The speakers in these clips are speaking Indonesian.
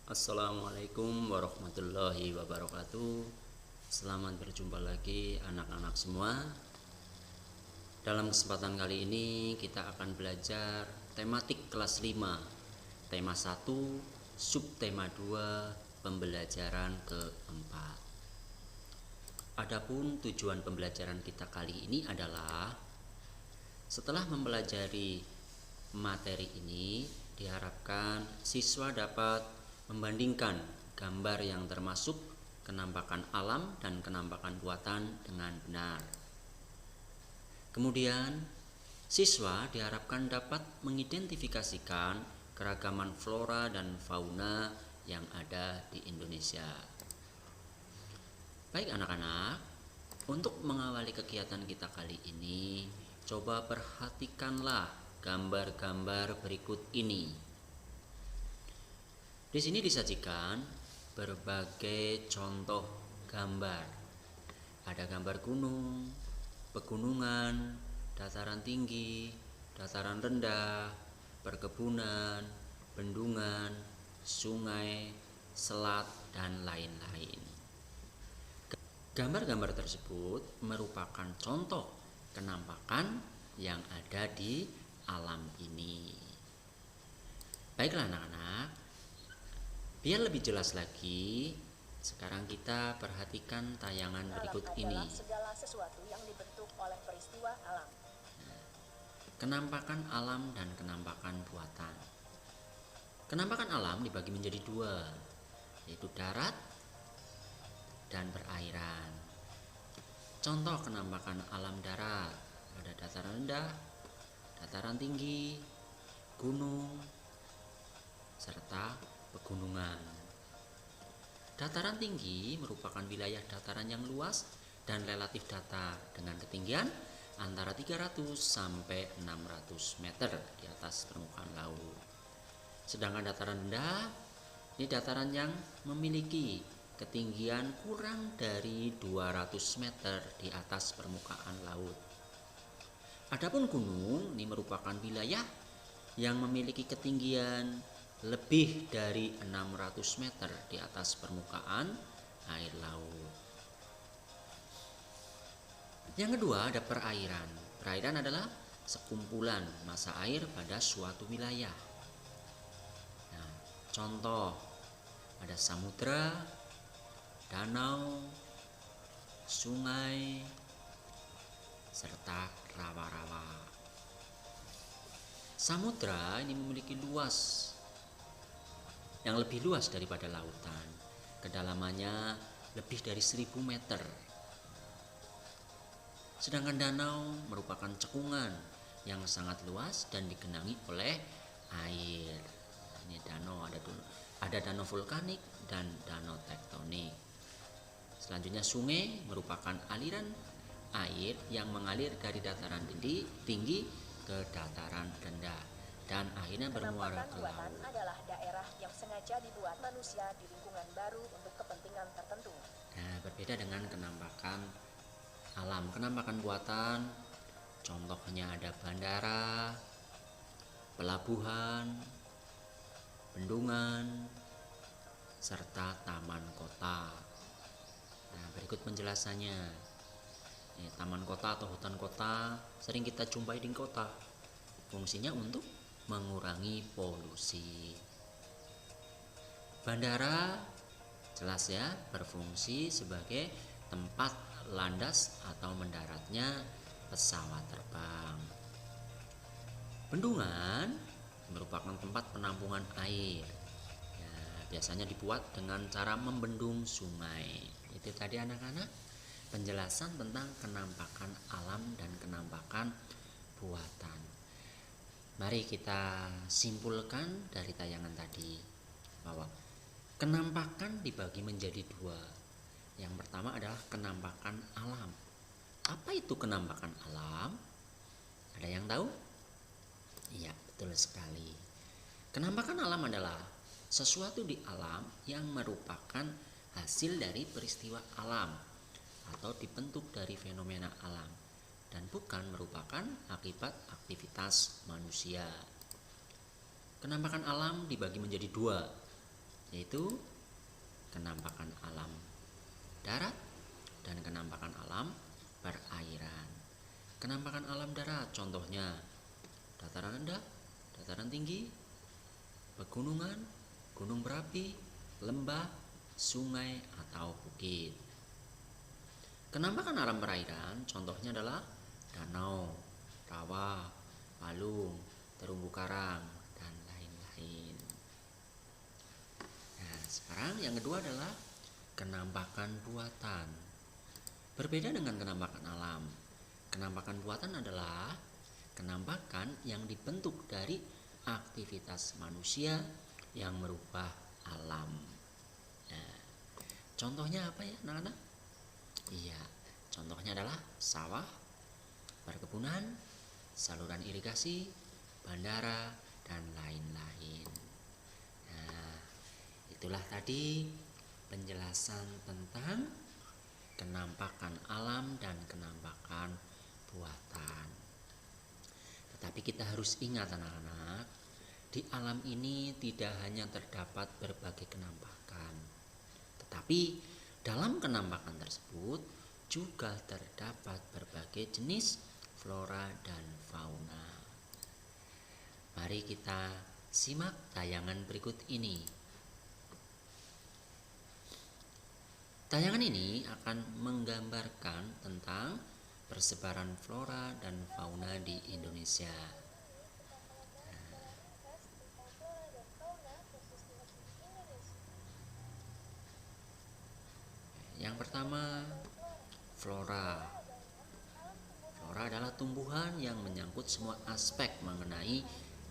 Assalamualaikum warahmatullahi wabarakatuh. Selamat berjumpa lagi anak-anak semua. Dalam kesempatan kali ini kita akan belajar tematik kelas 5, tema 1, subtema 2, pembelajaran keempat. Adapun tujuan pembelajaran kita kali ini adalah setelah mempelajari materi ini, diharapkan siswa dapat membandingkan gambar yang termasuk kenampakan alam dan kenampakan buatan dengan benar. Kemudian, siswa diharapkan dapat mengidentifikasikan keragaman flora dan fauna yang ada di Indonesia. Baik anak-anak, untuk mengawali kegiatan kita kali ini, coba perhatikanlah gambar-gambar berikut ini. Di sini disajikan berbagai contoh gambar. Ada gambar gunung, pegunungan, dataran tinggi, dataran rendah, perkebunan, bendungan, sungai, selat, dan lain-lain. Gambar-gambar tersebut merupakan contoh kenampakan yang ada di alam ini. Baiklah anak-anak, biar lebih jelas lagi, sekarang kita perhatikan tayangan berikut ini. Segala sesuatu yang dibentuk oleh peristiwa alam. Kenampakan alam dan kenampakan buatan. Kenampakan alam dibagi menjadi dua, yaitu darat dan perairan. Contoh kenampakan alam darat ada dataran rendah, dataran tinggi, gunung, serta pegunungan. Dataran tinggi merupakan wilayah dataran yang luas dan relatif datar dengan ketinggian antara 300 sampai 600 meter di atas permukaan laut. Sedangkan dataran rendah ini dataran yang memiliki ketinggian kurang dari 200 meter di atas permukaan laut. Adapun gunung ini merupakan wilayah yang memiliki ketinggian lebih dari 600 meter di atas permukaan air laut. Yang kedua ada perairan. Perairan adalah sekumpulan massa air pada suatu wilayah. Nah, contoh ada samudra, danau, sungai, serta rawa-rawa. Samudra ini memiliki luas yang lebih luas daripada lautan. Kedalamannya lebih dari 1000 meter. Sedangkan danau merupakan cekungan yang sangat luas dan digenangi oleh air. Ini danau, ada danau vulkanik dan danau tektonik. Selanjutnya sungai merupakan aliran air yang mengalir dari dataran tinggi ke dataran rendah dan akhirnya bermuara ke laut. Adalah daerah yang sengaja dibuat manusia di lingkungan baru untuk kepentingan tertentu. Nah, berbeda dengan kenampakan alam. Kenampakan buatan, contohnya ada bandara, pelabuhan, bendungan, serta taman kota. Nah, berikut penjelasannya. Taman kota atau hutan kota sering kita jumpai di kota. Fungsinya untuk mengurangi polusi. Bandara jelas ya, berfungsi sebagai tempat landas atau mendaratnya pesawat terbang. Bendungan merupakan tempat penampungan air. Ya, biasanya dibuat dengan cara membendung sungai. Itu tadi anak-anak penjelasan tentang kenampakan alam dan kenampakan buatan. Mari kita simpulkan dari tayangan tadi bahwa kenampakan dibagi menjadi dua. Yang pertama adalah kenampakan alam. Apa itu kenampakan alam? Ada yang tahu? Iya, betul sekali. Kenampakan alam adalah sesuatu di alam yang merupakan hasil dari peristiwa alam atau dibentuk dari fenomena alam dan bukan merupakan akibat aktivitas manusia. Kenampakan alam dibagi menjadi dua, yaitu kenampakan alam darat dan kenampakan alam perairan. Kenampakan alam darat contohnya dataran rendah, dataran tinggi, pegunungan, gunung berapi, lembah, sungai atau bukit. Kenampakan alam perairan contohnya adalah danau, rawa, palung, terumbu karang, dan lain-lain. Nah, sekarang yang kedua adalah kenampakan buatan. Berbeda dengan kenampakan alam. Kenampakan buatan adalah kenampakan yang dibentuk dari aktivitas manusia yang merubah alam. Nah, contohnya apa ya anak-anak? Iya, contohnya adalah sawah, perkebunan, saluran irigasi, bandara, dan lain-lain. Nah, itulah tadi penjelasan tentang kenampakan alam dan kenampakan buatan. Tetapi kita harus ingat anak-anak, di alam ini tidak hanya terdapat berbagai kenampakan, tetapi dalam kenampakan tersebut juga terdapat berbagai jenis flora dan fauna. Mari kita simak tayangan berikut ini. Tayangan ini akan menggambarkan tentang persebaran flora dan fauna di Indonesia. Yang pertama, flora. Flora adalah tumbuhan yang menyangkut semua aspek mengenai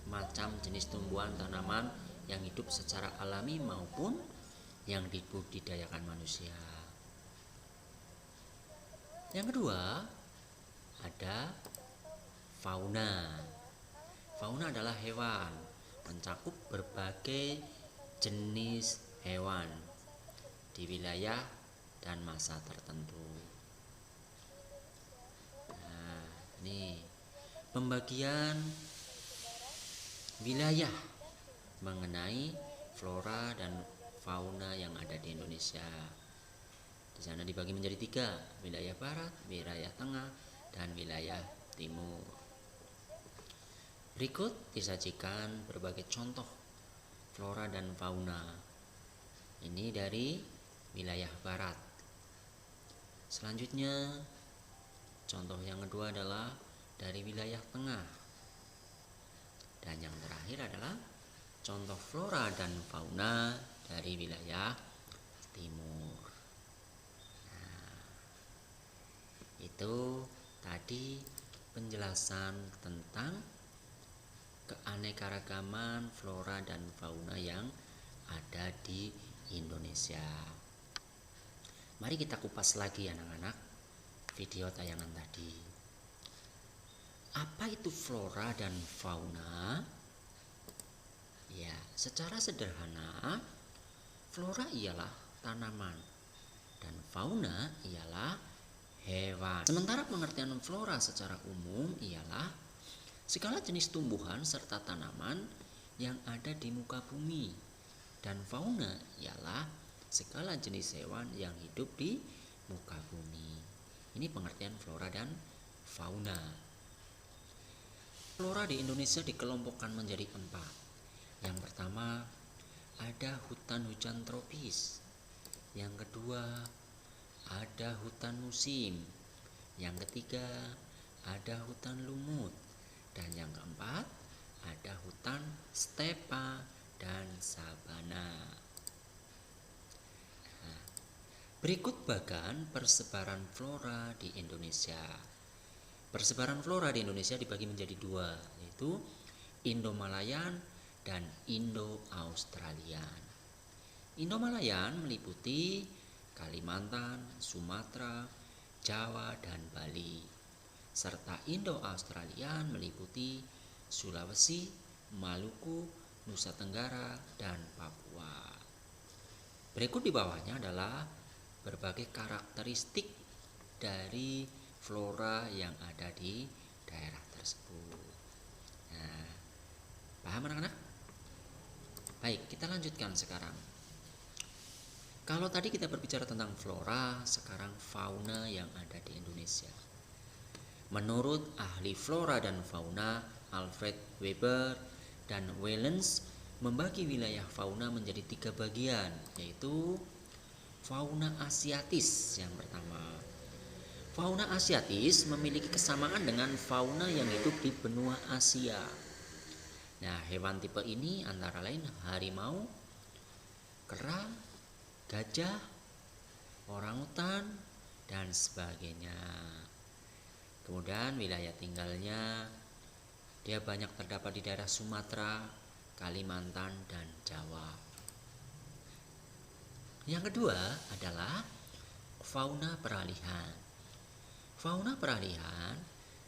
macam jenis tumbuhan tanaman yang hidup secara alami maupun yang dibudidayakan manusia. Yang kedua, ada fauna. Fauna adalah hewan, mencakup berbagai jenis hewan di wilayah dan masa tertentu. Nah, ini pembagian wilayah mengenai flora dan fauna yang ada di Indonesia. Di sana dibagi menjadi 3, wilayah barat, wilayah tengah, dan wilayah timur. Berikut disajikan berbagai contoh flora dan fauna. Ini dari wilayah barat. Selanjutnya, contoh yang kedua adalah dari wilayah tengah. Dan yang terakhir adalah contoh flora dan fauna dari wilayah timur. Nah, itu tadi penjelasan tentang keanekaragaman flora dan fauna yang ada di Indonesia. Mari kita kupas lagi anak-anak video tayangan tadi. Apa itu flora dan fauna? Ya, secara sederhana, flora ialah tanaman dan fauna ialah hewan. Sementara pengertian flora secara umum ialah segala jenis tumbuhan serta tanaman yang ada di muka bumi, dan fauna ialah segala jenis hewan yang hidup di muka bumi. Ini pengertian flora dan fauna. Flora di Indonesia dikelompokkan menjadi 4. Yang pertama, ada hutan hujan tropis. Yang kedua, ada hutan musim. Yang ketiga, ada hutan lumut. Dan yang keempat, ada hutan stepa dan sabana. Berikut bagan persebaran flora di Indonesia. Persebaran flora di Indonesia dibagi menjadi 2, yaitu Indo-Malayan dan Indo-Australian. Indo-Malayan meliputi Kalimantan, Sumatera, Jawa, dan Bali. Serta Indo-Australian meliputi Sulawesi, Maluku, Nusa Tenggara, dan Papua. Berikut di bawahnya adalah berbagai karakteristik dari flora yang ada di daerah tersebut. Nah, paham anak-anak? Baik, kita lanjutkan sekarang. Kalau tadi kita berbicara tentang flora, sekarang fauna yang ada di Indonesia. Menurut ahli flora dan fauna Alfred Weber dan Wellens membagi wilayah fauna menjadi 3 bagian, yaitu fauna asiatis yang pertama. Fauna asiatis memiliki kesamaan dengan fauna yang hidup di benua Asia. Nah, hewan tipe ini antara lain harimau, kera, gajah, orangutan, dan sebagainya. Kemudian wilayah tinggalnya dia banyak terdapat di daerah Sumatera, Kalimantan, dan Jawa. Yang kedua adalah fauna peralihan. Fauna peralihan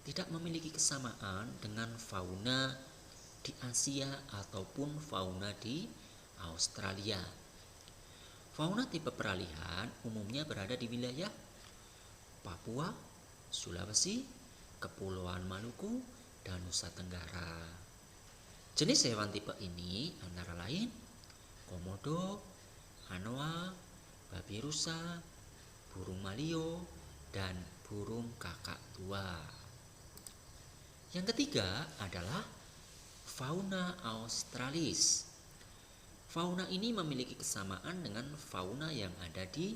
tidak memiliki kesamaan dengan fauna di Asia ataupun fauna di Australia. Fauna tipe peralihan umumnya berada di wilayah Papua, Sulawesi, Kepulauan Maluku, dan Nusa Tenggara. Jenis hewan tipe ini antara lain komodo, anoa, babi rusa, burung malio, dan burung kakak tua. Yang ketiga adalah fauna australis. Fauna ini memiliki kesamaan dengan fauna yang ada di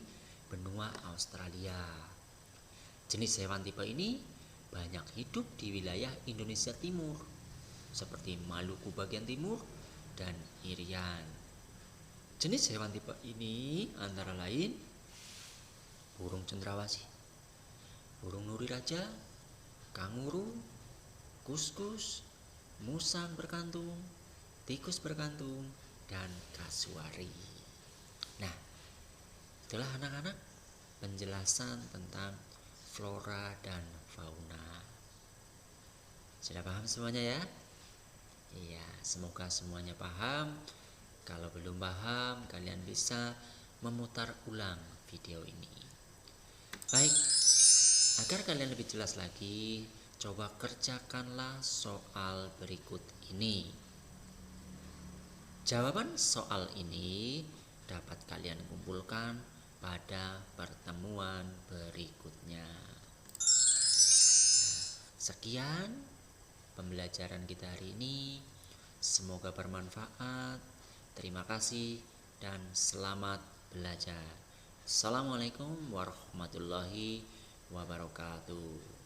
benua Australia. Jenis hewan tipe ini banyak hidup di wilayah Indonesia Timur, seperti Maluku bagian timur dan Irian. Jenis hewan tipe ini antara lain burung cendrawasih, burung nuri raja, kanguru, kuskus, musang berkantung, tikus berkantung, dan kasuari. Nah, itulah anak-anak penjelasan tentang flora dan fauna. Sudah paham semuanya ya? Iya, semoga semuanya paham. Kalau belum paham, kalian bisa memutar ulang video ini. Baik, agar kalian lebih jelas lagi, coba kerjakanlah soal berikut ini. Jawaban soal ini dapat kalian kumpulkan pada pertemuan berikutnya. Sekian pembelajaran kita hari ini. Semoga bermanfaat. Terima kasih dan selamat belajar. Assalamualaikum warahmatullahi wabarakatuh.